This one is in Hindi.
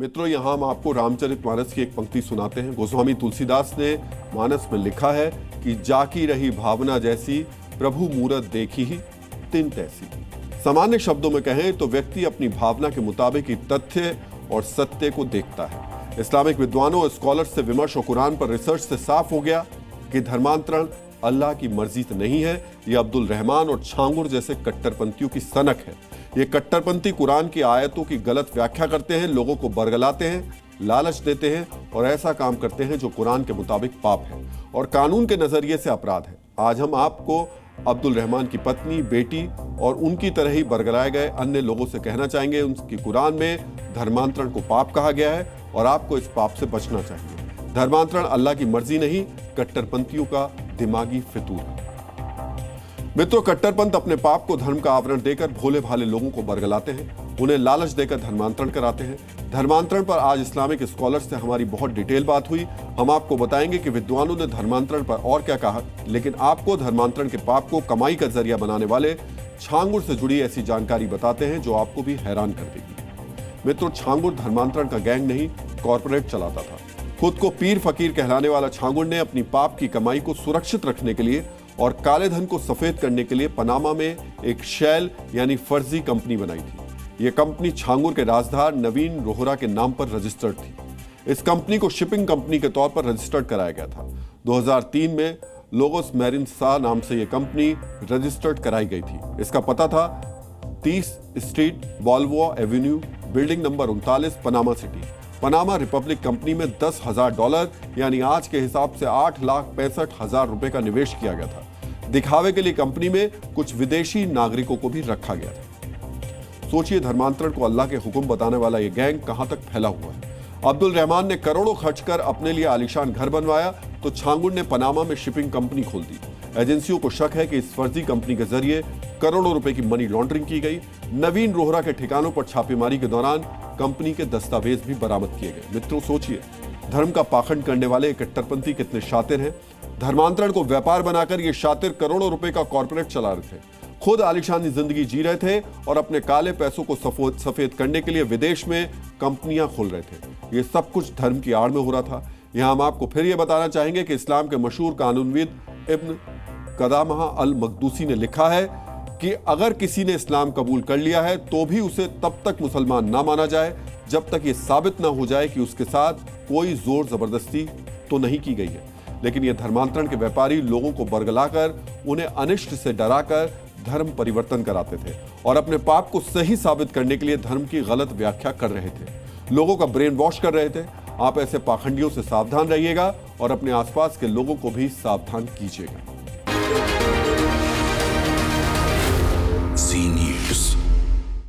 मित्रों, यहाँ हम आपको रामचरितमानस की एक पंक्ति सुनाते हैं। गोस्वामी तुलसीदास ने मानस में लिखा है कि जाकी रही भावना जैसी, प्रभु मूरत देखी ही तिन तैसी। सामान्य शब्दों में कहें तो व्यक्ति अपनी भावना के मुताबिक ही तथ्य और सत्य को देखता है। इस्लामिक विद्वानों और स्कॉलर्स से विमर्श और कुरान पर रिसर्च से साफ हो गया कि धर्मांतरण अल्लाह की मर्जी से नहीं है। यह अब्दुल रहमान और छांगुर जैसे कट्टरपंथियों की सनक है। ये कट्टरपंथी कुरान की आयतों की गलत व्याख्या करते हैं, लोगों को बरगलाते हैं, लालच देते हैं और ऐसा काम करते हैं जो कुरान के मुताबिक पाप है और कानून के नजरिए से अपराध है। आज हम आपको अब्दुल रहमान की पत्नी, बेटी और उनकी तरह ही बरगलाए गए अन्य लोगों से कहना चाहेंगे उनकी कुरान में धर्मांतरण को पाप कहा गया है और आपको इस पाप से बचना चाहिए। धर्मांतरण अल्लाह की मर्जी नहीं, कट्टरपंथियों का दिमागी फितूर है। मित्रों, कट्टरपंथ अपने पाप को धर्म का आवरण देकर भोले भाले लोगों को बरगलाते हैं, उन्हें लालच देकर धर्मांतरण कराते हैं। धर्मांतरण पर आज इस्लामिक स्कॉलर्स से हमारी बहुत डिटेल बात हुई। हम आपको बताएंगे कि विद्वानों ने धर्मांतरण पर और क्या कहा, लेकिन आपको धर्मांतरण के पाप को कमाई का जरिया बनाने वाले छांगुर से जुड़ी ऐसी जानकारी बताते हैं जो आपको भी हैरान कर देगी। मित्रों, छांगुर धर्मांतरण का गैंग नहीं, कॉर्पोरेट चलाता था। खुद को पीर फकीर कहलाने वाला छांगुर ने अपनी पाप की कमाई को सुरक्षित रखने के लिए और काले धन को सफेद करने के लिए पनामा में एक शैल यानी फर्जी कंपनी बनाई थी। यह कंपनी छांगुर के राजदार नवीन रोहरा के नाम पर रजिस्टर्ड थी। इस कंपनी को शिपिंग कंपनी के तौर पर रजिस्टर्ड कराया गया था। 2003 में लोगोस मैरिन सा नाम से यह कंपनी रजिस्टर्ड कराई गई थी। इसका पता था 30 street, Balboa avenue, building number 39, Panama City. Panama Republic company में $10,000 यानी आज के हिसाब से 8,65,000 रुपए का निवेश किया गया था। दिखावे के लिए कंपनी में कुछ विदेशी नागरिकों को भी रखा गया था। सोचिए, धर्मांतरण को अल्लाह के हुक्म बताने वाला यह गैंग कहां तक फैला हुआ है। अब्दुल रहमान ने करोड़ों खर्च कर अपने लिए आलीशान घर बनवाया तो छांगुर ने पनामा में शिपिंग कंपनी खोल दी। एजेंसियों को शक है कि इस फर्जी कंपनी के जरिए करोड़ों रुपए की मनी लॉन्ड्रिंग की गई। नवीन रोहरा के ठिकानों पर छापेमारी के दौरान कंपनी के दस्तावेज भी बरामद किए गए। मित्रों, सोचिए, धर्म का पाखंड करने वाले कट्टरपंथी कितने शातिर हैं। धर्मांतरण को व्यापार बनाकर ये शातिर करोड़ों रुपए का कॉर्पोरेट चला रहे थे, खुद आलीशानी जिंदगी जी रहे थे और अपने काले पैसों को सफेद करने के लिए विदेश में कंपनियां खोल रहे थे। ये सब कुछ धर्म की आड़ में हो रहा था। यहां हम आपको फिर यह बताना चाहेंगे कि इस्लाम के मशहूर कानूनविद इब्न कदामह अल मकदूसी ने लिखा है कि अगर किसी ने इस्लाम कबूल कर लिया है तो भी उसे तब तक मुसलमान ना माना जाए जब तक ये साबित ना हो जाए कि उसके साथ कोई जोर जबरदस्ती तो नहीं की गई है। लेकिन ये धर्मांतरण के व्यापारी लोगों को बरगलाकर उन्हें अनिष्ट से डराकर धर्म परिवर्तन कराते थे और अपने पाप को सही साबित करने के लिए धर्म की गलत व्याख्या कर रहे थे, लोगों का ब्रेन वॉश कर रहे थे। आप ऐसे पाखंडियों से सावधान रहिएगा और अपने आसपास के लोगों को भी सावधान कीजिएगा।